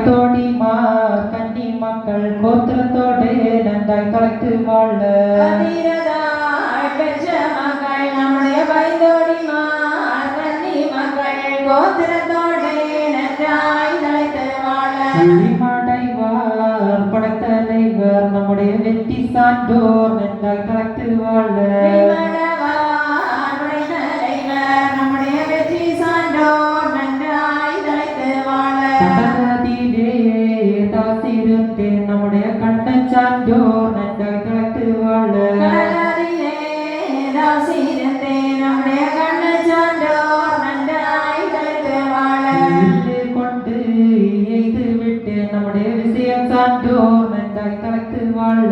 தோடிமார் கன்னி மக்கள் கோத்திரத்தோடு நன்றாய் கலத்து வாழ மக்கள் நம்முடைய பைந்தோடிமார் கன்னி மக்கள் கோத்திரத்தோடு நன்றாய் கலத்து வாழ மடைவார் படைத்தலைவர் நம்முடைய வெற்றி சான்றோர் நன்றாய் கலத்து வாழ நம்முடைய வெற்றி சான்றோர் நன்றாய் கலத்து வாழ நம்முடைய கண்ண சான்றோர் நன்றாய் கலத்து வாழ நம்முடைய கண்ண சான்றோர் நன்றாய் கலத்து வாழ கொண்டு எய்து விட்டு நம்முடைய விஷயம் சான்றோர் நன்றாய் கலத்து வாழ